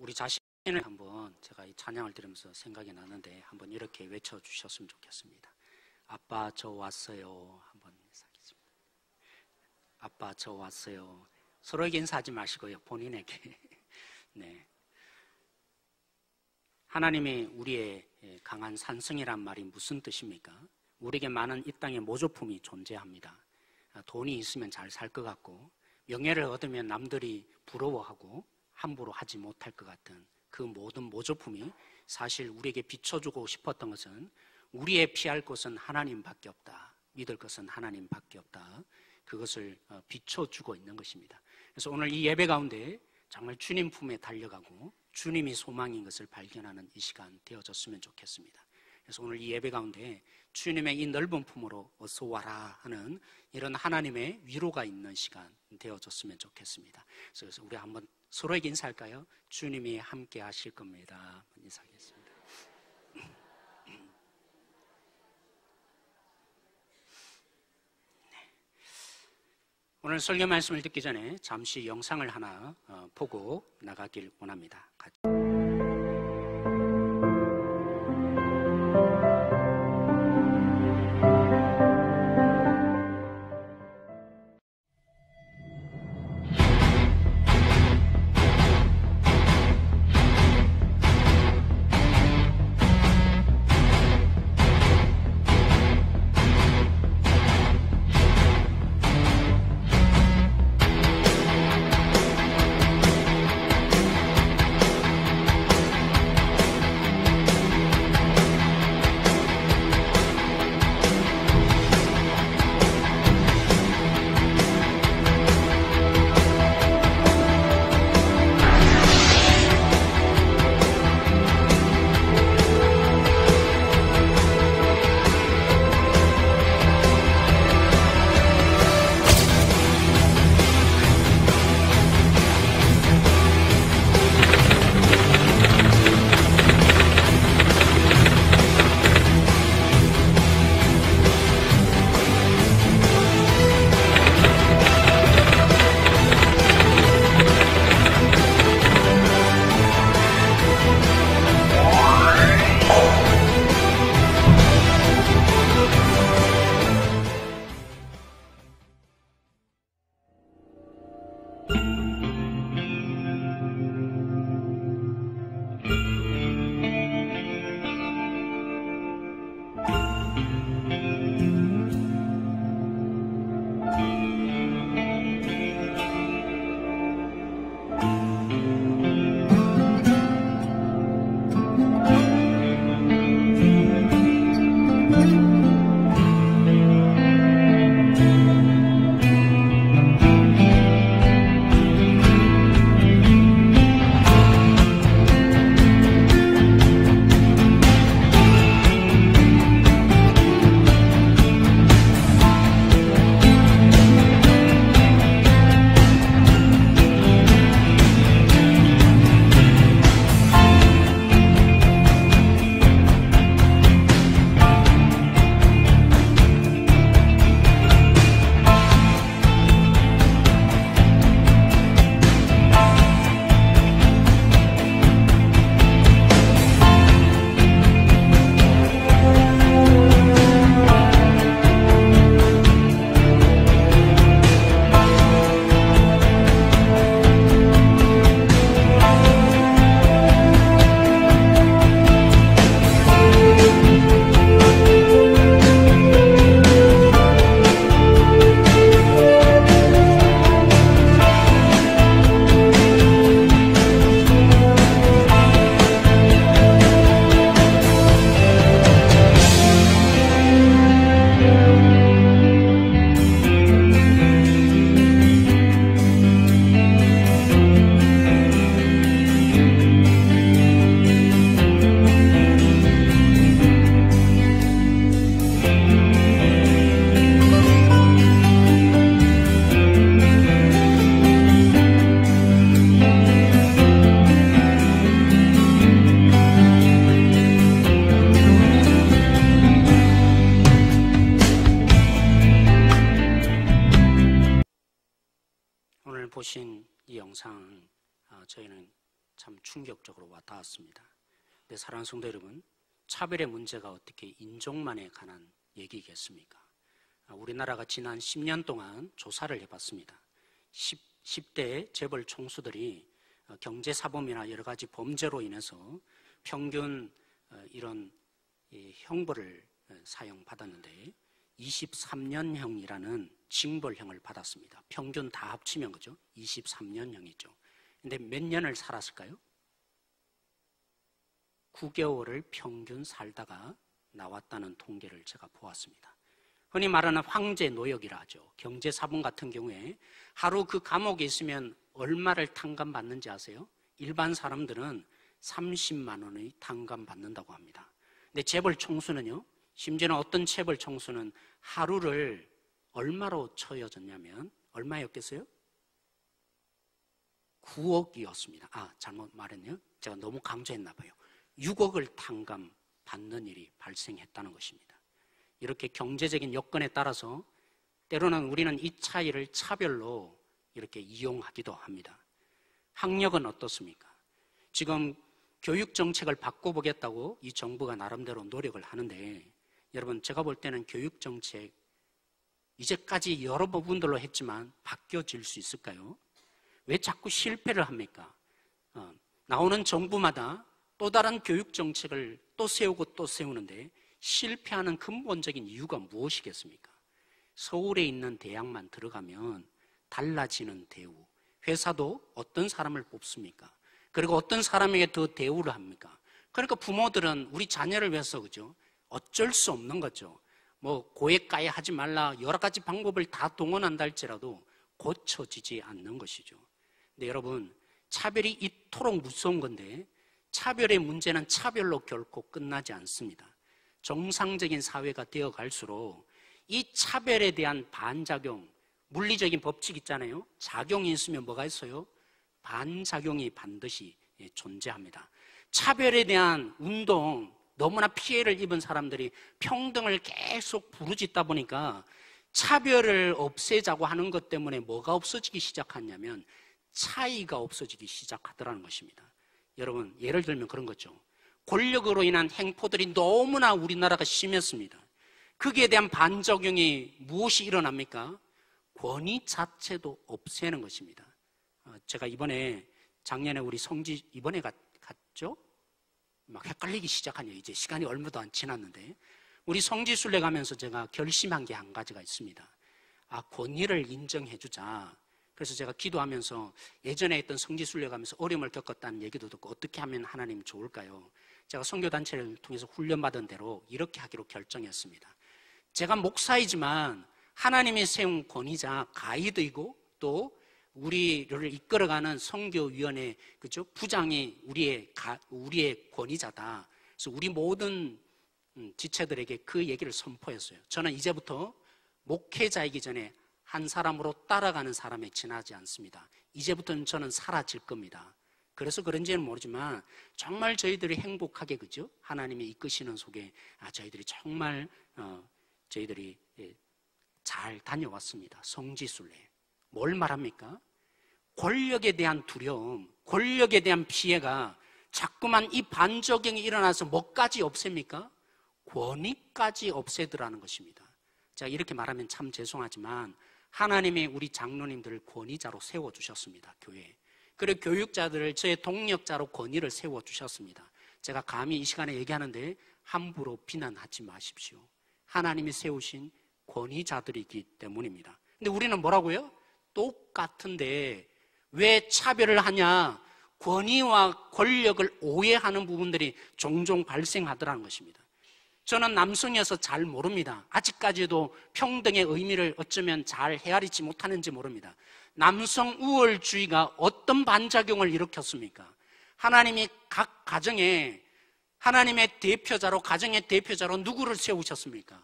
우리 자신을 한번 제가 이 찬양을 들으면서 생각이 나는데 한번 이렇게 외쳐주셨으면 좋겠습니다. 아빠 저 왔어요. 한번 인사하겠습니다. 아빠 저 왔어요. 서로에게 인사하지 마시고요. 본인에게. 네. 하나님이 우리의 강한 산성이란 말이 무슨 뜻입니까? 우리에게 많은 이 땅의 모조품이 존재합니다. 돈이 있으면 잘 살 것 같고 명예를 얻으면 남들이 부러워하고 함부로 하지 못할 것 같은 그 모든 모조품이 사실 우리에게 비춰주고 싶었던 것은 우리의 피할 것은 하나님밖에 없다. 믿을 것은 하나님밖에 없다. 그것을 비춰주고 있는 것입니다. 그래서 오늘 이 예배 가운데 정말 주님 품에 달려가고 주님이 소망인 것을 발견하는 이 시간 되어졌으면 좋겠습니다. 그래서 오늘 이 예배 가운데 주님의 이 넓은 품으로 어서 와라 하는 이런 하나님의 위로가 있는 시간 되어졌으면 좋겠습니다. 그래서 우리 한번 서로에게 인사할까요? 주님이 함께 하실 겁니다. 인사하겠습니다. 오늘 설교 말씀을 듣기 전에 잠시 영상을 하나 보고 나가길 원합니다. 같이. 참 충격적으로 와닿았습니다. 근데 사랑하는 성도 여러분, 차별의 문제가 어떻게 인종만에 관한 얘기겠습니까? 우리나라가 지난 10년 동안 조사를 해봤습니다. 10대 재벌 총수들이 경제사범이나 여러 가지 범죄로 인해서 평균 이런 형벌을 사용받았는데 23년형이라는 징벌형을 받았습니다. 평균 다 합치면 그죠? 23년형이죠. 근데 몇 년을 살았을까요? 9개월을 평균 살다가 나왔다는 통계를 제가 보았습니다. 흔히 말하는 황제 노역이라 하죠. 경제사범 같은 경우에 하루 그 감옥에 있으면 얼마를 탕감받는지 아세요? 일반 사람들은 30만 원의 탕감받는다고 합니다. 근데 재벌 총수는요, 심지어는 어떤 재벌 총수는 하루를 얼마로 쳐여졌냐면 얼마였겠어요? 9억이었습니다. 잘못 말했네요. 제가 너무 강조했나 봐요. 6억을 탕감받는 일이 발생했다는 것입니다. 이렇게 경제적인 여건에 따라서 때로는 우리는 이 차이를 차별로 이렇게 이용하기도 합니다. 학력은 어떻습니까? 지금 교육정책을 바꿔보겠다고 이 정부가 나름대로 노력을 하는데, 여러분 제가 볼 때는 교육정책 이제까지 여러 부분들로 했지만 바뀌어질 수 있을까요? 왜 자꾸 실패를 합니까? 나오는 정부마다 또 다른 교육정책을 또 세우고 또 세우는데 실패하는 근본적인 이유가 무엇이겠습니까? 서울에 있는 대학만 들어가면 달라지는 대우, 회사도 어떤 사람을 뽑습니까? 그리고 어떤 사람에게 더 대우를 합니까? 그러니까 부모들은 우리 자녀를 위해서 그죠? 어쩔 수 없는 거죠. 뭐 고액가에 하지 말라 여러 가지 방법을 다 동원한다 할지라도 고쳐지지 않는 것이죠. 근데 여러분, 차별이 이토록 무서운 건데 차별의 문제는 차별로 결코 끝나지 않습니다. 정상적인 사회가 되어 갈수록 이 차별에 대한 반작용, 물리적인 법칙 있잖아요. 작용이 있으면 뭐가 있어요? 반작용이 반드시 존재합니다. 차별에 대한 운동, 너무나 피해를 입은 사람들이 평등을 계속 부르짖다 보니까 차별을 없애자고 하는 것 때문에 뭐가 없어지기 시작하냐면 차이가 없어지기 시작하더라는 것입니다. 여러분, 예를 들면 그런 거죠. 권력으로 인한 행포들이 너무나 우리나라가 심했습니다. 거기에 대한 반작용이 무엇이 일어납니까? 권위 자체도 없애는 것입니다. 제가 작년에 우리 성지 이번에 갔죠? 막 헷갈리기 시작하네요. 이제 시간이 얼마도 안 지났는데 우리 성지순례 가면서 제가 결심한 게 한 가지가 있습니다. 권위를 인정해주자. 그래서 제가 기도하면서 예전에 했던 성지순례 가면서 어려움을 겪었다는 얘기도 듣고 어떻게 하면 하나님 좋을까요? 제가 선교단체를 통해서 훈련받은 대로 이렇게 하기로 결정했습니다. 제가 목사이지만 하나님이 세운 권위자, 가이드이고 또 우리를 이끌어가는 선교위원회, 그죠? 부장이 우리의 권위자다. 그래서 우리 모든 지체들에게 그 얘기를 선포했어요. 저는 이제부터 목회자이기 전에 한 사람으로 따라가는 사람에 지나지 않습니다. 이제부터는 저는 사라질 겁니다. 그래서 그런지는 모르지만 정말 저희들이 행복하게, 그죠? 하나님이 이끄시는 속에 저희들이 정말 저희들이 잘 다녀왔습니다. 성지순례. 뭘 말합니까? 권력에 대한 두려움, 권력에 대한 피해가 자꾸만 이 반작용이 일어나서 뭐까지 없앱니까? 권위까지 없애더라는 것입니다. 제가 이렇게 말하면 참 죄송하지만 하나님이 우리 장로님들을 권위자로 세워주셨습니다. 교회에. 그리고 교육자들을 저의 동력자로 권위를 세워주셨습니다. 제가 감히 이 시간에 얘기하는데 함부로 비난하지 마십시오. 하나님이 세우신 권위자들이기 때문입니다. 근데 우리는 뭐라고요? 똑같은데 왜 차별을 하냐? 권위와 권력을 오해하는 부분들이 종종 발생하더라는 것입니다. 저는 남성이어서 잘 모릅니다. 아직까지도 평등의 의미를 어쩌면 잘 헤아리지 못하는지 모릅니다. 남성 우월주의가 어떤 반작용을 일으켰습니까? 하나님이 각 가정에 하나님의 대표자로, 가정의 대표자로 누구를 세우셨습니까?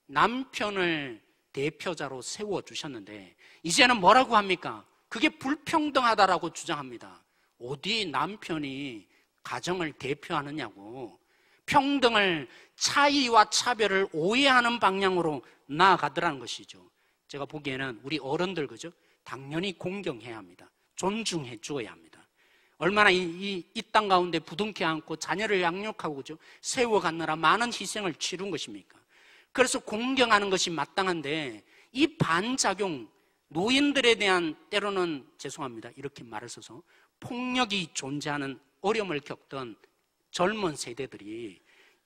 남편을 대표자로 세워주셨는데 이제는 뭐라고 합니까? 그게 불평등하다라고 주장합니다. 어디 남편이 가정을 대표하느냐고. 평등을, 차이와 차별을 오해하는 방향으로 나아가더라는 것이죠. 제가 보기에는 우리 어른들, 그죠? 당연히 공경해야 합니다. 존중해 주어야 합니다. 얼마나 이 땅 가운데 부둥켜 안고 자녀를 양육하고 그죠? 세워가느라 많은 희생을 치룬 것입니까? 그래서 공경하는 것이 마땅한데 이 반작용, 노인들에 대한 때로는 죄송합니다 이렇게 말을 써서 폭력이 존재하는 어려움을 겪던 젊은 세대들이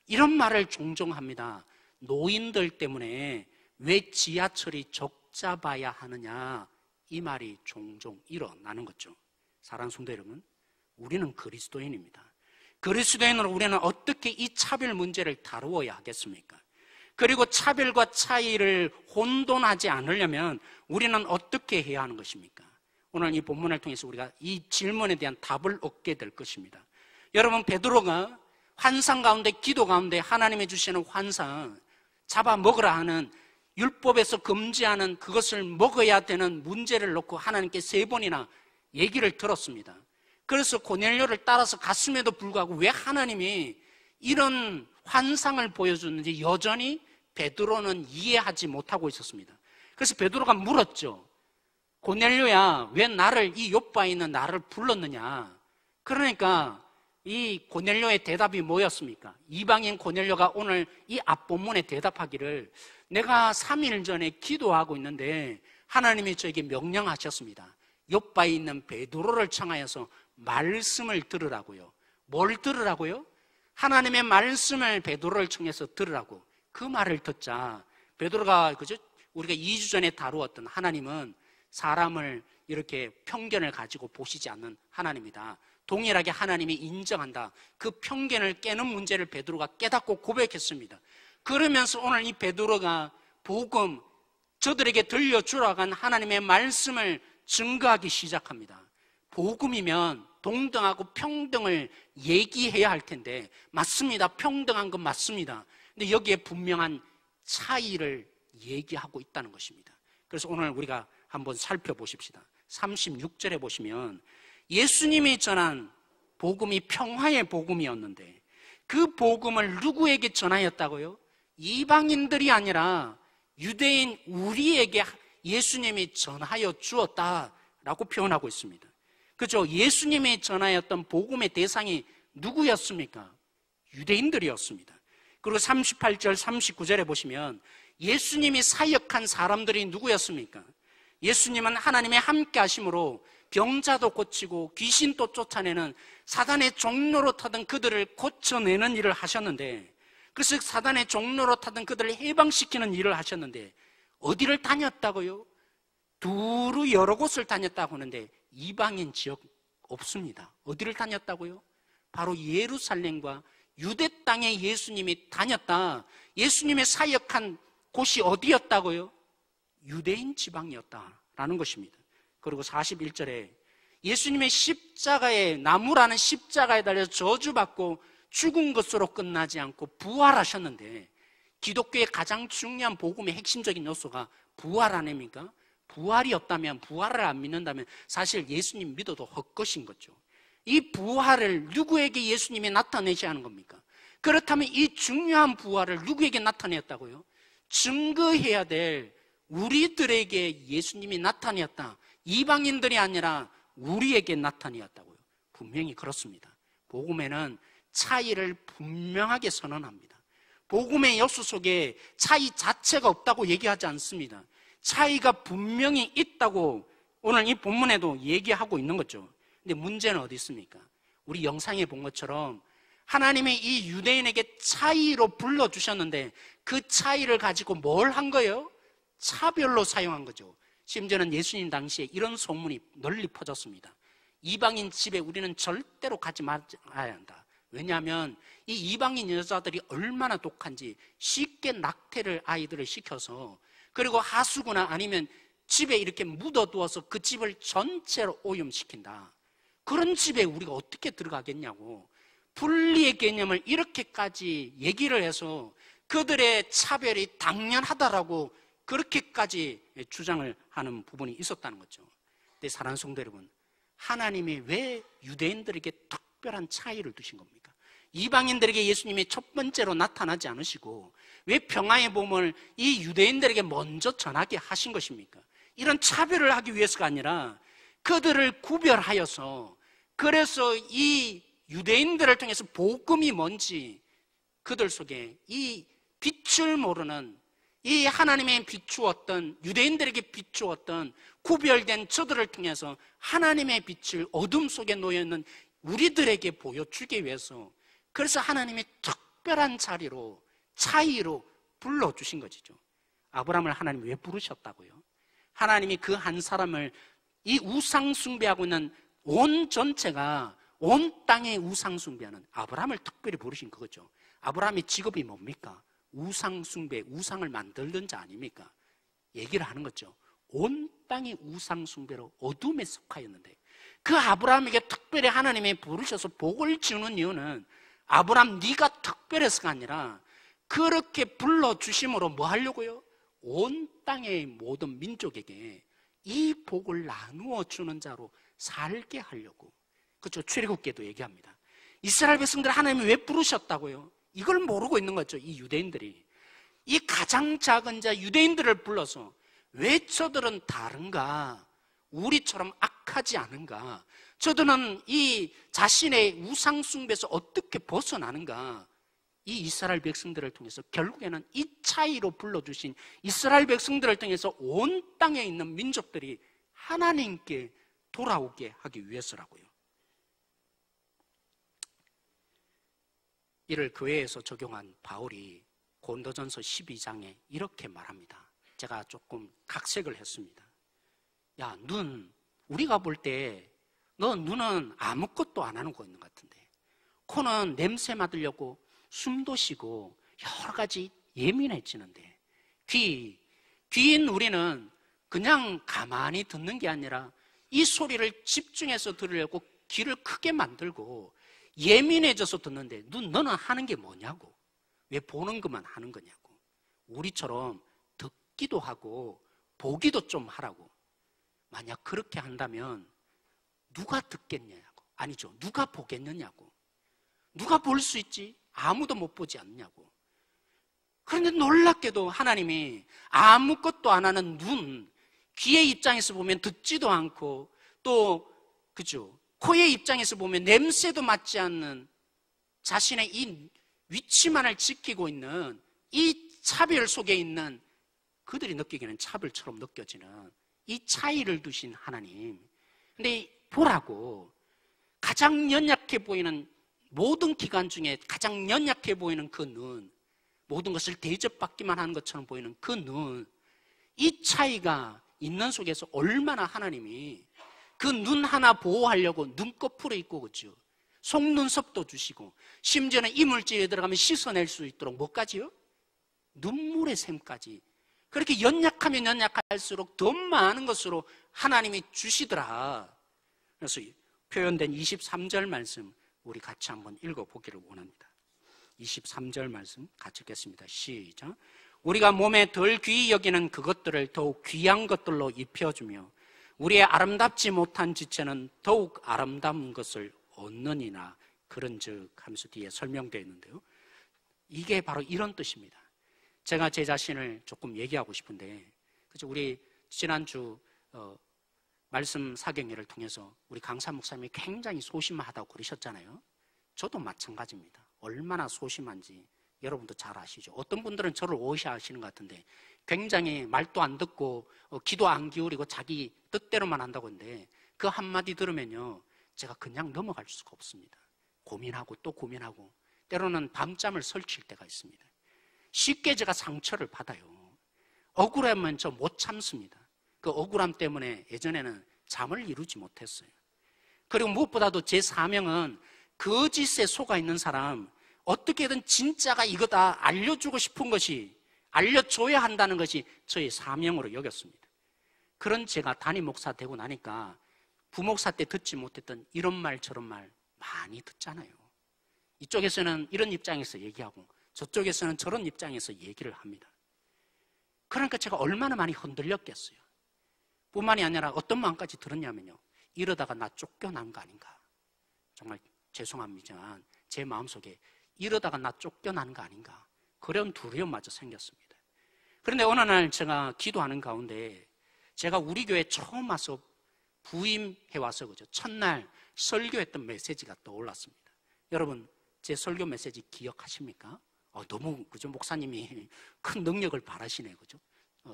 이런 말을 종종 합니다. 노인들 때문에 왜 지하철이 적잡아야 하느냐, 이 말이 종종 일어나는 거죠. 사랑하는 성도 여러분, 우리는 그리스도인입니다. 그리스도인으로 우리는 어떻게 이 차별 문제를 다루어야 하겠습니까? 그리고 차별과 차이를 혼돈하지 않으려면 우리는 어떻게 해야 하는 것입니까? 오늘 이 본문을 통해서 우리가 이 질문에 대한 답을 얻게 될 것입니다. 여러분, 베드로가 환상 가운데, 기도 가운데 하나님이 주시는 환상, 잡아 먹으라 하는 율법에서 금지하는 그것을 먹어야 되는 문제를 놓고 하나님께 3번이나 얘기를 들었습니다. 그래서 고넬료를 따라서 갔음에도 불구하고 왜 하나님이 이런 환상을 보여줬는지 여전히 베드로는 이해하지 못하고 있었습니다. 그래서 베드로가 물었죠. 고넬료야, 왜 나를, 이 요바에 있는 나를 불렀느냐? 그러니까 이 고넬료의 대답이 뭐였습니까? 이방인 고넬료가 오늘 이 앞본문에 대답하기를, 내가 3일 전에 기도하고 있는데 하나님이 저에게 명령하셨습니다. 요바에 있는 베드로를 청하여서 말씀을 들으라고요. 뭘 들으라고요? 하나님의 말씀을 베드로를 청해서 들으라고. 그 말을 듣자 베드로가, 그죠? 우리가 2주 전에 다루었던 하나님은 사람을 이렇게 편견을 가지고 보시지 않는 하나님이다. 동일하게 하나님이 인정한다. 그 편견을 깨는 문제를 베드로가 깨닫고 고백했습니다. 그러면서 오늘 이 베드로가 복음, 저들에게 들려주라고 한 하나님의 말씀을 증거하기 시작합니다. 복음이면 동등하고 평등을 얘기해야 할 텐데, 맞습니다. 평등한 건 맞습니다. 근데 여기에 분명한 차이를 얘기하고 있다는 것입니다. 그래서 오늘 우리가 한번 살펴보십시다. 36절에 보시면 예수님이 전한 복음이 평화의 복음이었는데 그 복음을 누구에게 전하였다고요? 이방인들이 아니라 유대인 우리에게 예수님이 전하여 주었다라고 표현하고 있습니다. 그죠? 예수님이 전하였던 복음의 대상이 누구였습니까? 유대인들이었습니다. 그리고 38절, 39절에 보시면 예수님이 사역한 사람들이 누구였습니까? 예수님은 하나님의 함께 하심으로 병자도 고치고 귀신도 쫓아내는 사단의 종로로 타던 그들을 고쳐내는 일을 하셨는데, 그래서 사단의 종로로 타던 그들을 해방시키는 일을 하셨는데 어디를 다녔다고요? 두루 여러 곳을 다녔다고 하는데 이방인 지역 없습니다. 어디를 다녔다고요? 바로 예루살렘과 유대 땅에 예수님이 다녔다. 예수님의 사역한 곳이 어디였다고요? 유대인 지방이었다라는 것입니다. 그리고 41절에 예수님의 십자가에, 나무라는 십자가에 달려 저주받고 죽은 것으로 끝나지 않고 부활하셨는데, 기독교의 가장 중요한 복음의 핵심적인 요소가 부활 아닙니까? 부활이 없다면, 부활을 안 믿는다면 사실 예수님 믿어도 헛것인 거죠. 이 부활을 누구에게 예수님이 나타내셔야 하는 겁니까? 그렇다면 이 중요한 부활을 누구에게 나타내었다고요? 증거해야 될 우리들에게 예수님이 나타내었다. 이방인들이 아니라 우리에게 나타내었다고요. 분명히 그렇습니다. 복음에는 차이를 분명하게 선언합니다. 복음의 요소 속에 차이 자체가 없다고 얘기하지 않습니다. 차이가 분명히 있다고 오늘 이 본문에도 얘기하고 있는 거죠. 근데 문제는 어디 있습니까? 우리 영상에 본 것처럼 하나님이 이 유대인에게 차이로 불러주셨는데 그 차이를 가지고 뭘 한 거예요? 차별로 사용한 거죠. 심지어는 예수님 당시에 이런 소문이 널리 퍼졌습니다. 이방인 집에 우리는 절대로 가지 말아야 한다. 왜냐하면 이 이방인 여자들이 얼마나 독한지 쉽게 낙태를 아이들을 시켜서, 그리고 하수구나 아니면 집에 이렇게 묻어두어서 그 집을 전체로 오염시킨다. 그런 집에 우리가 어떻게 들어가겠냐고 분리의 개념을 이렇게까지 얘기를 해서 그들의 차별이 당연하다라고 그렇게까지 주장을 하는 부분이 있었다는 거죠. 근데 사랑하는 성도 여러분, 하나님이 왜 유대인들에게 특별한 차이를 두신 겁니까? 이방인들에게 예수님이 첫 번째로 나타나지 않으시고 왜 평화의 복음을 이 유대인들에게 먼저 전하게 하신 것입니까? 이런 차별을 하기 위해서가 아니라 그들을 구별하여서 그래서 이 유대인들을 통해서 복음이 뭔지 그들 속에 이 빛을 모르는, 이 하나님의 비추었던, 유대인들에게 비추었던 구별된 저들을 통해서 하나님의 빛을 어둠 속에 놓여있는 우리들에게 보여주기 위해서, 그래서 하나님이 특별한 자리로, 차이로 불러주신 것이죠. 아브라함을 하나님이 왜 부르셨다고요? 하나님이 그 한 사람을, 이 우상 숭배하고 있는 온 전체가 온 땅의 우상 숭배하는 아브라함을 특별히 부르신 그거죠. 아브라함의 직업이 뭡니까? 우상 숭배, 우상을 만들던 자 아닙니까? 얘기를 하는 거죠. 온 땅이 우상 숭배로 어둠에 속하였는데, 그 아브라함에게 특별히 하나님이 부르셔서 복을 주는 이유는 아브라함 네가 특별해서가 아니라 그렇게 불러주심으로 뭐 하려고요? 온 땅의 모든 민족에게 이 복을 나누어 주는 자로 살게 하려고. 그렇죠. 출애굽기에도 얘기합니다. 이스라엘 백성들 하나님이 왜 부르셨다고요? 이걸 모르고 있는 거죠. 이 유대인들이. 이 가장 작은 자 유대인들을 불러서 왜 저들은 다른가? 우리처럼 악하지 않은가? 저들은 이 자신의 우상 숭배에서 어떻게 벗어나는가? 이 이스라엘 백성들을 통해서 결국에는 이 차이로 불러주신 이스라엘 백성들을 통해서 온 땅에 있는 민족들이 하나님께 돌아오게 하기 위해서라고요. 이를 교회에서 적용한 바울이 고린도전서 12장에 이렇게 말합니다. 제가 조금 각색을 했습니다. 야, 우리가 볼 때 너 눈은 아무것도 안 하는 거 있는 것 같은데, 코는 냄새 맡으려고 숨도 쉬고 여러 가지 예민해지는데, 귀인 우리는 그냥 가만히 듣는 게 아니라 이 소리를 집중해서 들으려고 귀를 크게 만들고 예민해져서 듣는데, 너는 하는 게 뭐냐고. 왜 보는 것만 하는 거냐고. 우리처럼 듣기도 하고 보기도 좀 하라고. 만약 그렇게 한다면 누가 듣겠냐고. 아니죠, 누가 보겠느냐고. 누가 볼 수 있지? 아무도 못 보지 않냐고. 그런데 놀랍게도 하나님이 아무것도 안 하는 눈, 귀의 입장에서 보면 듣지도 않고, 또 그죠, 코의 입장에서 보면 냄새도 맡지 않는 자신의 이 위치만을 지키고 있는 이 차별 속에 있는, 그들이 느끼기에는 차별처럼 느껴지는 이 차이를 두신 하나님. 근데 보라고, 가장 연약해 보이는, 모든 기관 중에 가장 연약해 보이는 그 눈, 모든 것을 대접받기만 하는 것처럼 보이는 그 눈, 이 차이가 있는 속에서 얼마나 하나님이 그 눈 하나 보호하려고 눈꺼풀에 있고, 그렇죠, 속눈썹도 주시고, 심지어는 이물질에 들어가면 씻어낼 수 있도록 뭐까지요? 눈물의 샘까지. 그렇게 연약하면 연약할수록 더 많은 것으로 하나님이 주시더라. 그래서 표현된 23절 말씀 우리 같이 한번 읽어보기를 원합니다. 23절 말씀 같이 읽겠습니다. 시작. 우리가 몸에 덜 귀히 여기는 그것들을 더욱 귀한 것들로 입혀주며 우리의 아름답지 못한 지체는 더욱 아름다운 것을 얻느니라. 그런즉 하면서 뒤에 설명되어 있는데요, 이게 바로 이런 뜻입니다. 제가 제 자신을 조금 얘기하고 싶은데, 그렇죠, 우리 지난주 말씀 사경회를 통해서 우리 강사 목사님이 굉장히 소심하다고 그러셨잖아요. 저도 마찬가지입니다. 얼마나 소심한지 여러분도 잘 아시죠. 어떤 분들은 저를 오해하시는 것 같은데, 굉장히 말도 안 듣고 귀도 안 기울이고 자기 뜻대로만 한다고 하는데, 그 한마디 들으면요 제가 그냥 넘어갈 수가 없습니다. 고민하고 또 고민하고, 때로는 밤잠을 설칠 때가 있습니다. 쉽게 제가 상처를 받아요. 억울하면 저 못 참습니다. 그 억울함 때문에 예전에는 잠을 이루지 못했어요. 그리고 무엇보다도 제 사명은 거짓에 속아 있는 사람, 어떻게든 진짜가 이거다 알려주고 싶은 것이, 알려줘야 한다는 것이 저의 사명으로 여겼습니다. 그런 제가 담임 목사 되고 나니까 부목사 때 듣지 못했던 이런 말 저런 말 많이 듣잖아요. 이쪽에서는 이런 입장에서 얘기하고 저쪽에서는 저런 입장에서 얘기를 합니다. 그러니까 제가 얼마나 많이 흔들렸겠어요. 뿐만이 아니라 어떤 마음까지 들었냐면요, 이러다가 나 쫓겨난 거 아닌가. 정말 죄송합니다만 제 마음속에 이러다가 나 쫓겨난 거 아닌가, 그런 두려움마저 생겼습니다. 그런데 어느 날 제가 기도하는 가운데, 제가 우리 교회 처음 와서 부임해 와서, 그죠, 첫날 설교했던 메시지가 떠올랐습니다. 여러분, 제 설교 메시지 기억하십니까? 너무 그죠? 목사님이 큰 능력을 바라시네요, 그죠?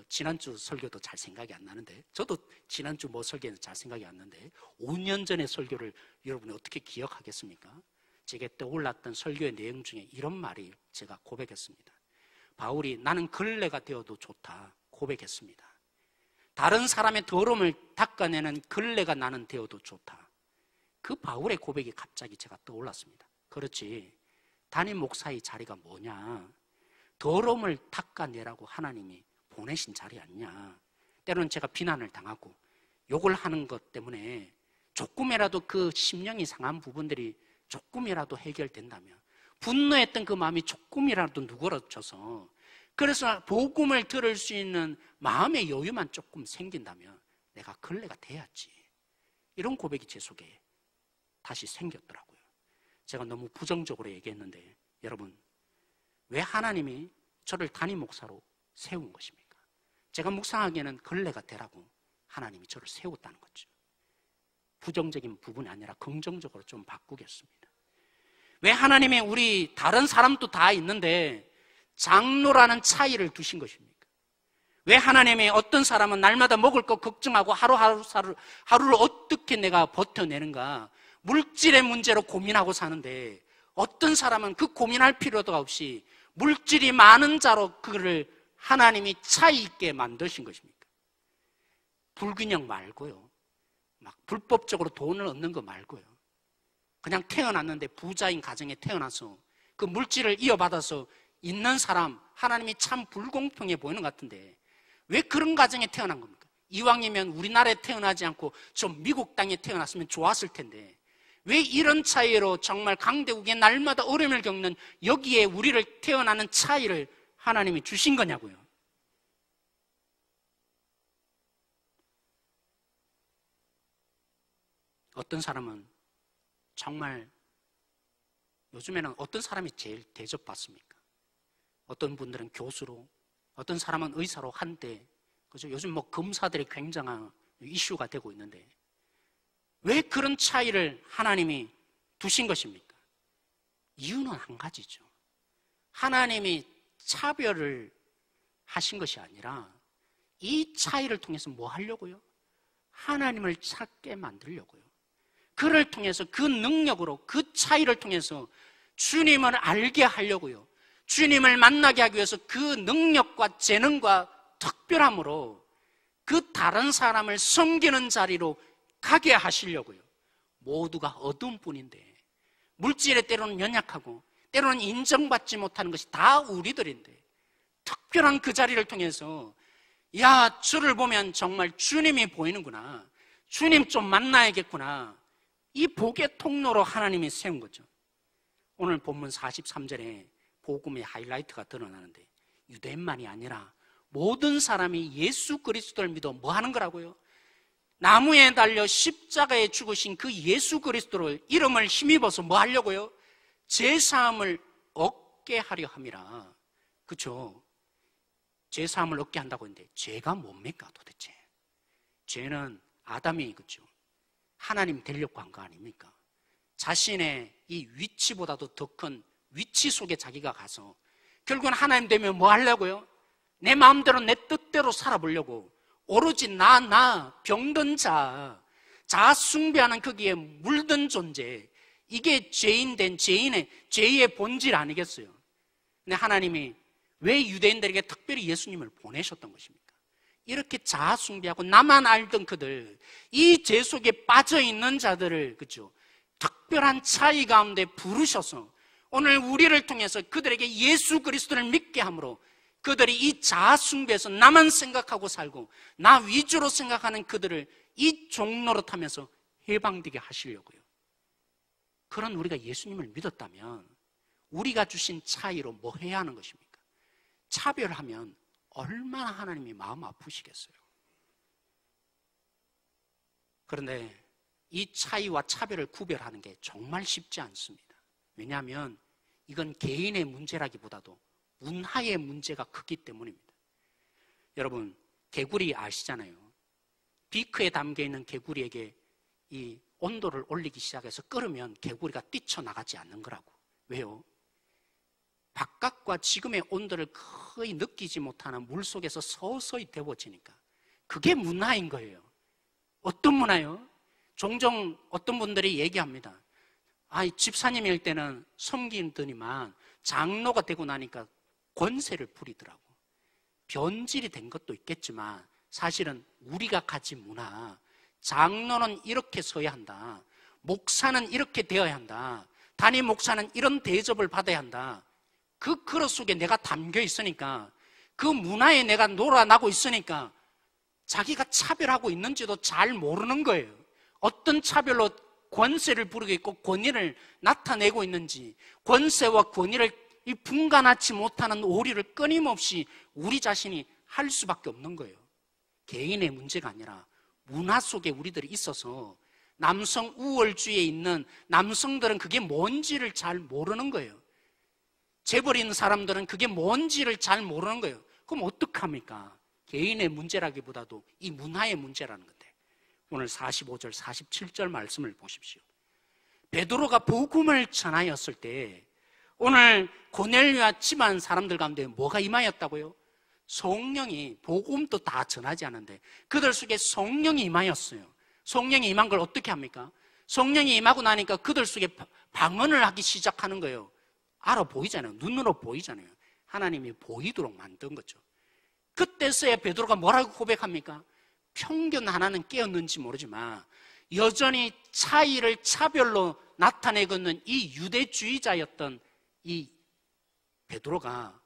지난주 설교도 잘 생각이 안 나는데, 저도 지난주 뭐 설교는 잘 생각이 안 나는데 5년 전의 설교를 여러분이 어떻게 기억하겠습니까? 제게 떠올랐던 설교의 내용 중에 이런 말이 제가 고백했습니다. 바울이 나는 걸레가 되어도 좋다 고백했습니다. 다른 사람의 더러움을 닦아내는 걸레가 나는 되어도 좋다. 그 바울의 고백이 갑자기 제가 떠올랐습니다. 그렇지, 담임 목사의 자리가 뭐냐? 더러움을 닦아내라고 하나님이 보내신 자리 아니냐? 때로는 제가 비난을 당하고 욕을 하는 것 때문에 조금이라도 그 심령이 상한 부분들이 조금이라도 해결된다면, 분노했던 그 마음이 조금이라도 누그러져서, 그래서 복음을 들을 수 있는 마음의 여유만 조금 생긴다면 내가 걸레가 돼야지, 이런 고백이 제 속에 다시 생겼더라고요. 제가 너무 부정적으로 얘기했는데, 여러분, 왜 하나님이 저를 담임 목사로 세운 것입니까? 제가 묵상하기에는 걸레가 되라고 하나님이 저를 세웠다는 거죠. 부정적인 부분이 아니라 긍정적으로 좀 바꾸겠습니다. 왜 하나님이 우리 다른 사람도 다 있는데 장로라는 차이를 두신 것입니까? 왜 하나님이 어떤 사람은 날마다 먹을 거 걱정하고 하루를 어떻게 내가 버텨내는가, 물질의 문제로 고민하고 사는데, 어떤 사람은 그 고민할 필요도 없이 물질이 많은 자로 그를 하나님이 차이 있게 만드신 것입니까? 불균형 말고요, 막 불법적으로 돈을 얻는 거 말고요, 그냥 태어났는데 부자인 가정에 태어나서 그 물질을 이어받아서 있는 사람, 하나님이 참 불공평해 보이는 것 같은데 왜 그런 가정에 태어난 겁니까? 이왕이면 우리나라에 태어나지 않고 좀 미국 땅에 태어났으면 좋았을 텐데, 왜 이런 차이로 정말 강대국에 날마다 어려움을 겪는 여기에 우리를 태어나는 차이를 하나님이 주신 거냐고요. 어떤 사람은 정말, 요즘에는 어떤 사람이 제일 대접받습니까? 어떤 분들은 교수로, 어떤 사람은 의사로, 한때 그죠? 요즘 뭐 검사들이 굉장한 이슈가 되고 있는데, 왜 그런 차이를 하나님이 두신 것입니까? 이유는 한 가지죠. 하나님이 차별을 하신 것이 아니라 이 차이를 통해서 뭐 하려고요? 하나님을 찾게 만들려고요. 그를 통해서, 그 능력으로, 그 차이를 통해서 주님을 알게 하려고요. 주님을 만나게 하기 위해서 그 능력과 재능과 특별함으로 그 다른 사람을 섬기는 자리로 가게 하시려고요. 모두가 어두운 뿐인데, 물질에 때로는 연약하고 때로는 인정받지 못하는 것이 다 우리들인데, 특별한 그 자리를 통해서, 야, 저를 보면 정말 주님이 보이는구나, 주님 좀 만나야겠구나, 이 복의 통로로 하나님이 세운 거죠. 오늘 본문 43절에 복음의 하이라이트가 드러나는데, 유대인만이 아니라 모든 사람이 예수 그리스도를 믿어 뭐 하는 거라고요? 나무에 달려 십자가에 죽으신 그 예수 그리스도를, 이름을 힘입어서 뭐 하려고요? 제사함을 얻게 하려 함이라. 그렇죠? 제사함을 얻게 한다고 했는데 죄가 뭡니까 도대체? 죄는 아담이, 그렇죠, 하나님 되려고 한 거 아닙니까? 자신의 이 위치보다도 더 큰 위치 속에 자기가 가서 결국은 하나님 되면 뭐 하려고요? 내 마음대로, 내 뜻대로 살아보려고, 오로지 나 병든 자 숭배하는 거기에 물든 존재, 이게 죄인된 죄의 본질 아니겠어요? 근데 하나님이 왜 유대인들에게 특별히 예수님을 보내셨던 것입니까? 이렇게 자아 숭배하고 나만 알던 그들, 이 죄 속에 빠져있는 자들을, 그렇죠, 특별한 차이 가운데 부르셔서 오늘 우리를 통해서 그들에게 예수 그리스도를 믿게 함으로 그들이 이 자아 숭배에서 나만 생각하고 살고 나 위주로 생각하는 그들을 이 종노릇하면서 해방되게 하시려고요. 그런 우리가 예수님을 믿었다면 우리가 주신 차이로 뭐 해야 하는 것입니까? 차별하면 얼마나 하나님이 마음 아프시겠어요. 그런데 이 차이와 차별을 구별하는 게 정말 쉽지 않습니다. 왜냐하면 이건 개인의 문제라기보다도 문화의 문제가 크기 때문입니다. 여러분, 개구리 아시잖아요. 비크에 담겨있는 개구리에게 이 온도를 올리기 시작해서 끓으면 개구리가 뛰쳐나가지 않는 거라고. 왜요? 바깥과 지금의 온도를 거의 느끼지 못하는 물 속에서 서서히 데워지니까. 그게 문화인 거예요. 어떤 문화요? 종종 어떤 분들이 얘기합니다. 집사님일 때는 섬기더니만 장로가 되고 나니까 권세를 부리더라고. 변질이 된 것도 있겠지만 사실은 우리가 가진 문화, 장로는 이렇게 서야 한다, 목사는 이렇게 되어야 한다, 담임 목사는 이런 대접을 받아야 한다, 그 그릇 속에 내가 담겨 있으니까, 그 문화에 내가 놀아나고 있으니까 자기가 차별하고 있는지도 잘 모르는 거예요. 어떤 차별로 권세를 부리고 있고 권위를 나타내고 있는지, 권세와 권위를 분간하지 못하는 오리를 끊임없이 우리 자신이 할 수밖에 없는 거예요. 개인의 문제가 아니라 문화 속에 우리들이 있어서 남성 우월주의에 있는 남성들은 그게 뭔지를 잘 모르는 거예요. 재벌인 사람들은 그게 뭔지를 잘 모르는 거예요. 그럼 어떡합니까? 개인의 문제라기보다도 이 문화의 문제라는 건데, 오늘 45절 47절 말씀을 보십시오. 베드로가 복음을 전하였을 때 오늘 고넬료와 집안 사람들 가운데 뭐가 임하였다고요? 성령이, 복음도 다 전하지 않은데 그들 속에 성령이 임하였어요. 성령이 임한 걸 어떻게 합니까? 성령이 임하고 나니까 그들 속에 방언을 하기 시작하는 거예요. 알아 보이잖아요. 눈으로 보이잖아요. 하나님이 보이도록 만든 거죠. 그때서야 베드로가 뭐라고 고백합니까? 편견 하나는 깨었는지 모르지만 여전히 차이를 차별로 나타내고 있는 이 유대주의자였던 이 베드로가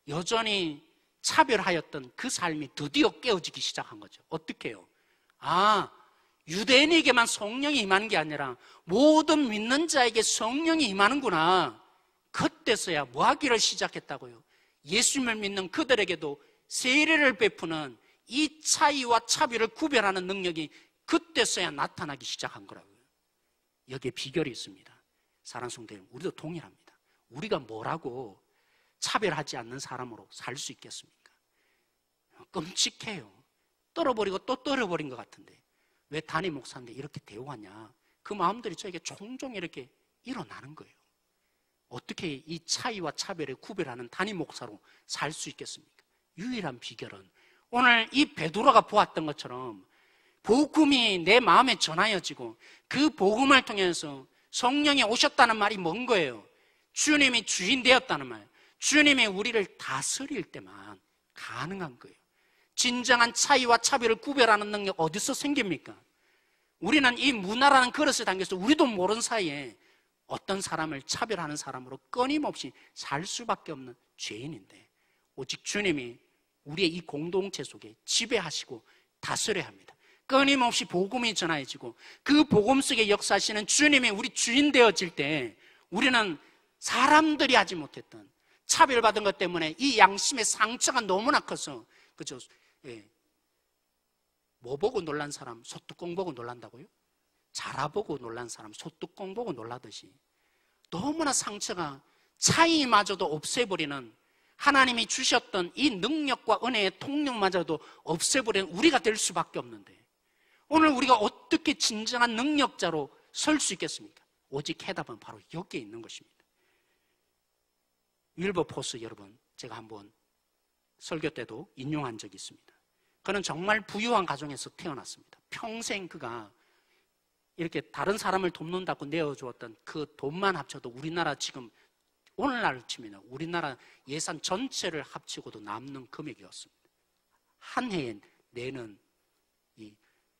여전히 차별하였던 그 삶이 드디어 깨어지기 시작한 거죠. 어떻게 해요? 유대인에게만 성령이 임하는 게 아니라 모든 믿는 자에게 성령이 임하는구나. 그때서야 뭐 하기를 시작했다고요? 예수님을 믿는 그들에게도 세례를 베푸는 이 차이와 차별을 구별하는 능력이 그때서야 나타나기 시작한 거라고요. 여기에 비결이 있습니다. 사랑하는 성도님, 우리도 동일합니다. 우리가 뭐라고 차별하지 않는 사람으로 살 수 있겠습니까? 끔찍해요. 떨어버리고 또 떨어버린 것 같은데 왜 담임 목사인데 이렇게 대우하냐? 그 마음들이 저에게 종종 이렇게 일어나는 거예요. 어떻게 이 차이와 차별을 구별하는 담임 목사로 살 수 있겠습니까? 유일한 비결은 오늘 이 베드로가 보았던 것처럼 복음이 내 마음에 전하여지고 그 복음을 통해서 성령이 오셨다는 말이 뭔 거예요? 주님이 주인 되었다는 말, 주님이 우리를 다스릴 때만 가능한 거예요. 진정한 차이와 차별을 구별하는 능력 어디서 생깁니까? 우리는 이 문화라는 그릇에 담겨서 우리도 모르는 사이에 어떤 사람을 차별하는 사람으로 끊임없이 살 수밖에 없는 죄인인데, 오직 주님이 우리의 이 공동체 속에 지배하시고 다스려야 합니다. 끊임없이 복음이 전해지고 그 복음 속에 역사하시는 주님이 우리 주인 되어질 때 우리는 사람들이 하지 못했던 차별받은 것 때문에 이 양심의 상처가 너무나 커서, 그죠? 예. 뭐 보고 놀란 사람 소뚜껑 보고 놀란다고요? 자라보고 놀란 사람 소뚜껑 보고 놀라듯이 너무나 상처가 차이마저도 없애버리는, 하나님이 주셨던 이 능력과 은혜의 통력마저도 없애버리는 우리가 될 수밖에 없는데, 오늘 우리가 어떻게 진정한 능력자로 설 수 있겠습니까? 오직 해답은 바로 여기에 있는 것입니다. 윌버포스 여러분, 제가 한번 설교 때도 인용한 적이 있습니다. 그는 정말 부유한 가정에서 태어났습니다. 평생 그가 이렇게 다른 사람을 돕는다고 내어주었던 그 돈만 합쳐도 우리나라 지금 오늘날 치면 우리나라 예산 전체를 합치고도 남는 금액이었습니다. 한 해에 내는 이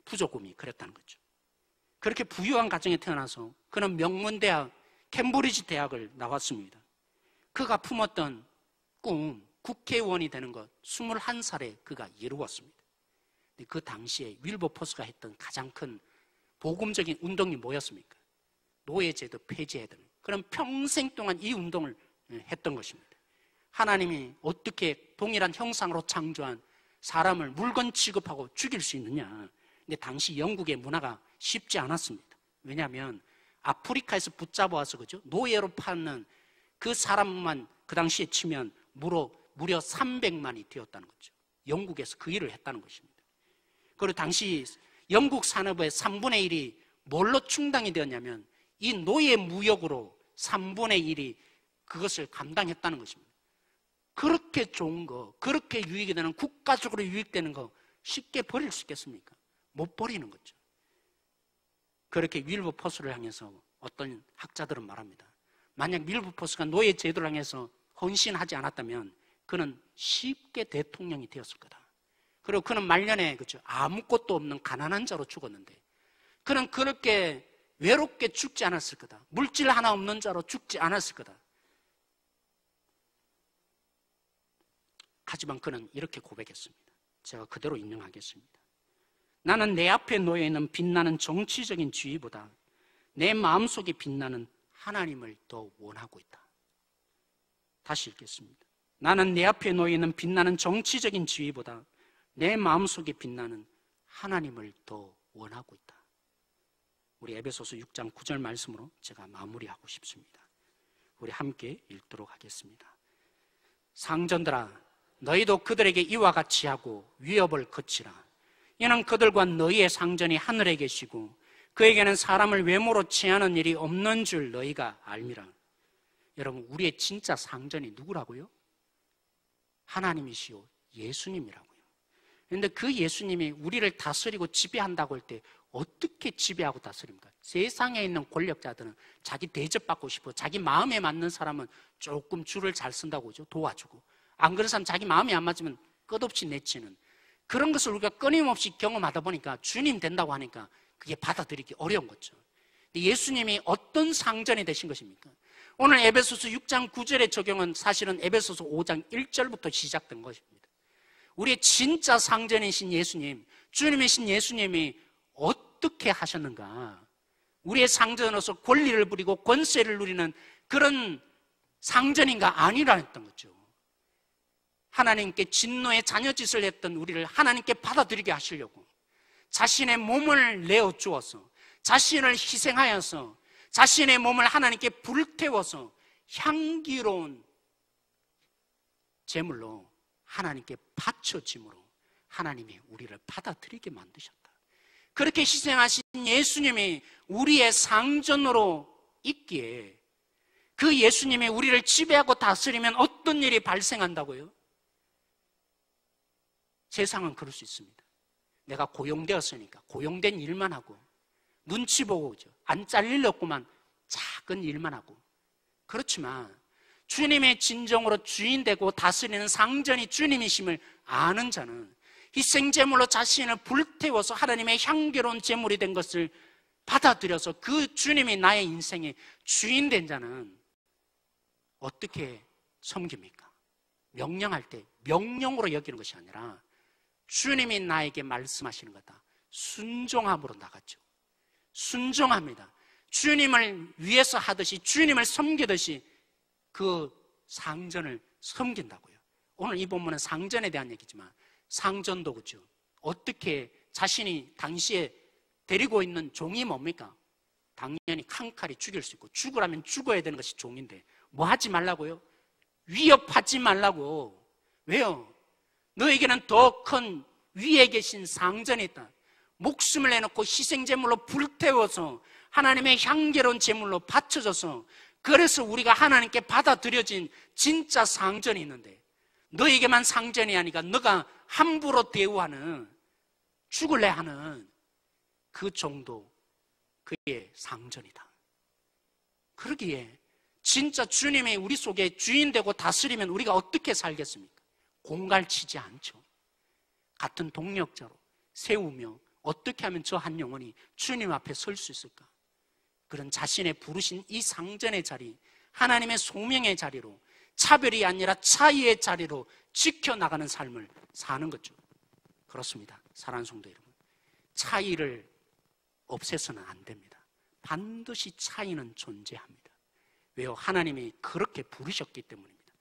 부조금이 그랬다는 거죠. 그렇게 부유한 가정에 태어나서 그는 명문대학 캠브리지 대학을 나왔습니다. 그가 품었던 꿈, 국회의원이 되는 것 21살에 그가 이루었습니다. 그 당시에 윌버포스가 했던 가장 큰 복음적인 운동이 뭐였습니까? 노예제도 폐지해야 되는, 그런 평생 동안 이 운동을 했던 것입니다. 하나님이 어떻게 동일한 형상으로 창조한 사람을 물건 취급하고 죽일 수 있느냐? 근데 당시 영국의 문화가 쉽지 않았습니다. 왜냐하면 아프리카에서 붙잡아와서, 그죠? 노예로 파는 그 사람만 그 당시에 치면 무려 300만이 되었다는 거죠. 영국에서 그 일을 했다는 것입니다. 그리고 당시 영국 산업의 3분의 1이 뭘로 충당이 되었냐면 이 노예 무역으로 3분의 1이 그것을 감당했다는 것입니다. 그렇게 좋은 거, 그렇게 유익이 되는, 국가적으로 유익되는 거 쉽게 버릴 수 있겠습니까? 못 버리는 거죠. 그렇게 윌버포스를 향해서 어떤 학자들은 말합니다. 만약 윌버포스가 노예 제도를 향해서 헌신하지 않았다면 그는 쉽게 대통령이 되었을 거다. 그리고 그는 말년에 그렇죠, 아무것도 없는 가난한 자로 죽었는데 그는 그렇게 외롭게 죽지 않았을 거다. 물질 하나 없는 자로 죽지 않았을 거다. 하지만 그는 이렇게 고백했습니다. 제가 그대로 인용하겠습니다. 나는 내 앞에 놓여 있는 빛나는 정치적인 지위보다 내 마음속에 빛나는 하나님을 더 원하고 있다. 다시 읽겠습니다. 나는 내 앞에 놓여 있는 빛나는 정치적인 지위보다 내 마음속에 빛나는 하나님을 더 원하고 있다. 우리 에베소서 6장 9절 말씀으로 제가 마무리하고 싶습니다. 우리 함께 읽도록 하겠습니다. 상전들아, 너희도 그들에게 이와 같이 하고 위협을 거치라. 이는 그들과 너희의 상전이 하늘에 계시고 그에게는 사람을 외모로 취하는 일이 없는 줄 너희가 알미라. 여러분, 우리의 진짜 상전이 누구라고요? 하나님이시요 예수님이라고요. 그런데 그 예수님이 우리를 다스리고 지배한다고 할 때 어떻게 지배하고 다스립니까? 세상에 있는 권력자들은 자기 대접받고 싶어, 자기 마음에 맞는 사람은 조금 줄을 잘 쓴다고 하죠. 도와주고, 안 그런 사람 자기 마음에 안 맞으면 끝없이 내치는 그런 것을 우리가 끊임없이 경험하다 보니까 주님 된다고 하니까 그게 받아들이기 어려운 거죠. 근데 예수님이 어떤 상전이 되신 것입니까? 오늘 에베소서 6장 9절의 적용은 사실은 에베소서 5장 1절부터 시작된 것입니다. 우리의 진짜 상전이신 예수님, 주님이신 예수님이 어떻게 하셨는가? 우리의 상전으로서 권리를 부리고 권세를 누리는 그런 상전인가? 아니라 했던 거죠. 하나님께 진노의 자녀짓을 했던 우리를 하나님께 받아들이게 하시려고 자신의 몸을 내어주어서, 자신을 희생하여서, 자신의 몸을 하나님께 불태워서 향기로운 제물로 하나님께 바쳐짐으로 하나님이 우리를 받아들이게 만드셨다. 그렇게 희생하신 예수님이 우리의 상전으로 있기에 그 예수님이 우리를 지배하고 다스리면 어떤 일이 발생한다고요? 세상은 그럴 수 있습니다. 내가 고용되었으니까 고용된 일만 하고 눈치 보고 오죠. 안 잘리려고만 작은 일만 하고. 그렇지만 주님의 진정으로 주인되고 다스리는 상전이 주님이심을 아는 자는 희생제물로 자신을 불태워서 하나님의 향기로운 제물이 된 것을 받아들여서 그 주님이 나의 인생의 주인된 자는 어떻게 섬깁니까? 명령할 때 명령으로 여기는 것이 아니라 주님이 나에게 말씀하시는 거다. 순종함으로 나갔죠. 순종합니다. 주님을 위해서 하듯이, 주님을 섬기듯이 그 상전을 섬긴다고요. 오늘 이 본문은 상전에 대한 얘기지만 상전도 그렇죠. 어떻게 자신이 당시에 데리고 있는 종이 뭡니까? 당연히 칸칼이 죽일 수 있고, 죽으라면 죽어야 되는 것이 종인데 뭐 하지 말라고요? 위협하지 말라고. 왜요? 너에게는 더 큰 위에 계신 상전이 있다. 목숨을 내놓고 희생제물로 불태워서 하나님의 향기로운 제물로 바쳐져서, 그래서 우리가 하나님께 받아들여진 진짜 상전이 있는데 너에게만 상전이 아니라 너가 함부로 대우하는, 죽을래 하는 그 정도 그의 상전이다. 그러기에 진짜 주님이 우리 속에 주인 되고 다스리면 우리가 어떻게 살겠습니까? 공갈치지 않죠. 같은 동력자로 세우며 어떻게 하면 저 한 영혼이 주님 앞에 설 수 있을까? 그런 자신의 부르신 이 상전의 자리, 하나님의 소명의 자리로, 차별이 아니라 차이의 자리로 지켜나가는 삶을 사는 거죠. 그렇습니다. 사랑하는 성도 여러분, 차이를 없애서는 안 됩니다. 반드시 차이는 존재합니다. 왜요? 하나님이 그렇게 부르셨기 때문입니다.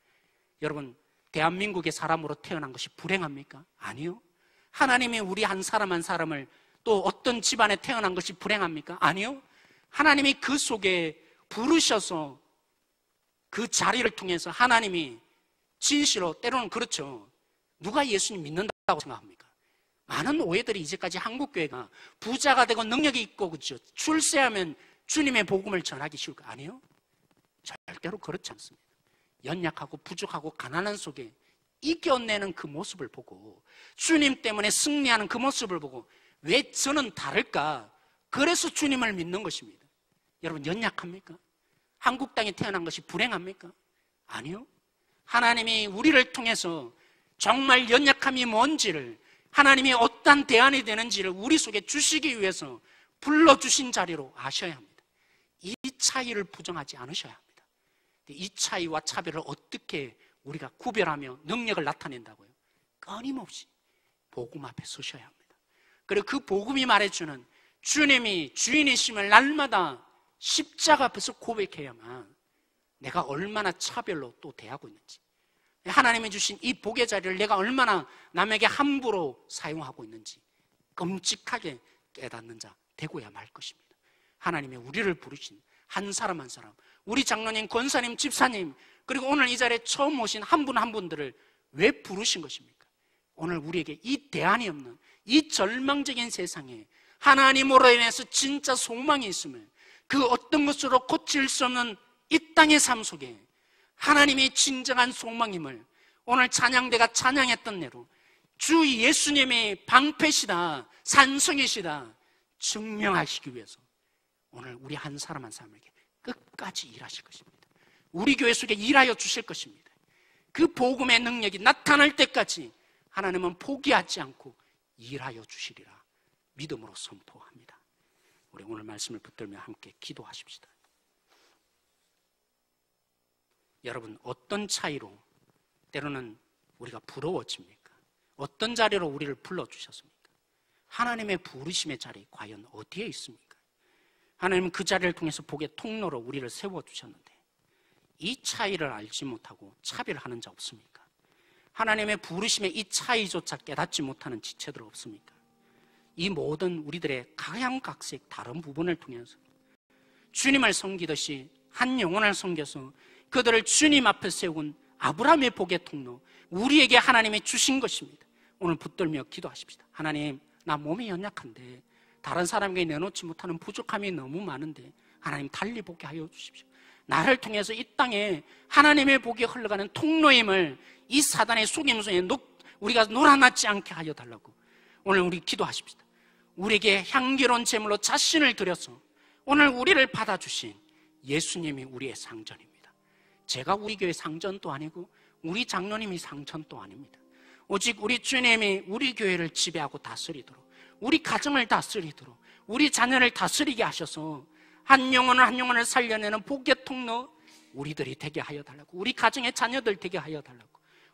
여러분, 대한민국의 사람으로 태어난 것이 불행합니까? 아니요. 하나님이 우리 한 사람 한 사람을, 또 어떤 집안에 태어난 것이 불행합니까? 아니요. 하나님이 그 속에 부르셔서 그 자리를 통해서 하나님이 진실로, 때로는 그렇죠, 누가 예수님 믿는다고 생각합니까? 많은 오해들이 이제까지 한국교회가 부자가 되고 능력이 있고 그죠? 출세하면 주님의 복음을 전하기 쉬울까? 아니요. 절대로 그렇지 않습니다. 연약하고 부족하고 가난한 속에 이겨내는 그 모습을 보고 주님 때문에 승리하는 그 모습을 보고 왜 저는 다를까? 그래서 주님을 믿는 것입니다. 여러분 연약합니까? 한국 땅에 태어난 것이 불행합니까? 아니요. 하나님이 우리를 통해서 정말 연약함이 뭔지를 하나님이 어떤 대안이 되는지를 우리 속에 주시기 위해서 불러주신 자리로 아셔야 합니다. 이 차이를 부정하지 않으셔야 합니다. 이 차이와 차별을 어떻게 우리가 구별하며 능력을 나타낸다고요? 끊임없이 복음 앞에 서셔야 합니다. 그리고 그 복음이 말해주는 주님이 주인이심을 날마다 십자가 앞에서 고백해야만 내가 얼마나 차별로 또 대하고 있는지, 하나님이 주신 이 복의 자리를 내가 얼마나 남에게 함부로 사용하고 있는지 끔찍하게 깨닫는 자 되고야 말 것입니다. 하나님이 우리를 부르신 한 사람 한 사람, 우리 장로님, 권사님, 집사님, 그리고 오늘 이 자리에 처음 오신 한 분 한 분들을 왜 부르신 것입니까? 오늘 우리에게 이 대안이 없는 이 절망적인 세상에 하나님으로 인해서 진짜 소망이 있음을, 그 어떤 것으로 고칠 수 없는 이 땅의 삶 속에 하나님의 진정한 소망임을 오늘 찬양대가 찬양했던 대로 주 예수님의 방패시다, 산성이시다 증명하시기 위해서 오늘 우리 한 사람 한 사람에게 끝까지 일하실 것입니다. 우리 교회 속에 일하여 주실 것입니다. 그 복음의 능력이 나타날 때까지 하나님은 포기하지 않고 일하여 주시리라 믿음으로 선포합니다. 우리 오늘 말씀을 붙들며 함께 기도하십시다. 여러분, 어떤 차이로 때로는 우리가 부러워집니까? 어떤 자리로 우리를 불러주셨습니까? 하나님의 부르심의 자리 과연 어디에 있습니까? 하나님은 그 자리를 통해서 복의 통로로 우리를 세워주셨는데 이 차이를 알지 못하고 차별하는 자 없습니까? 하나님의 부르심의 이 차이조차 깨닫지 못하는 지체들 없습니까? 이 모든 우리들의 각양각색 다른 부분을 통해서 주님을 섬기듯이 한 영혼을 섬겨서 그들을 주님 앞에 세운 아브라함의 복의 통로, 우리에게 하나님이 주신 것입니다. 오늘 붙들며 기도하십시다. 하나님, 나 몸이 연약한데 다른 사람에게 내놓지 못하는 부족함이 너무 많은데 하나님 달리 보게 하여 주십시오. 나를 통해서 이 땅에 하나님의 복이 흘러가는 통로임을 이 사단의 속임수에 우리가 놀아나지 않게 하여 달라고 오늘 우리 기도하십시다. 우리에게 향기로운 제물로 자신을 드려서 오늘 우리를 받아주신 예수님이 우리의 상전입니다. 제가 우리 교회 상전도 아니고 우리 장로님이 상전도 아닙니다. 오직 우리 주님이 우리 교회를 지배하고 다스리도록, 우리 가정을 다스리도록, 우리 자녀를 다스리게 하셔서 한 영혼을 살려내는 복의 통로 우리들이 되게 하여 달라고, 우리 가정의 자녀들 되게 하여 달라고,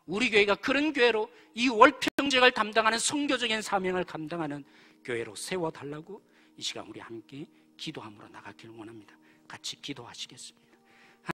우리 교회가 그런 교회로 이 월평적을 담당하는 선교적인 사명을 감당하는 교회로 세워달라고 이 시간 우리 함께 기도함으로 나가기를 원합니다. 같이 기도하시겠습니다.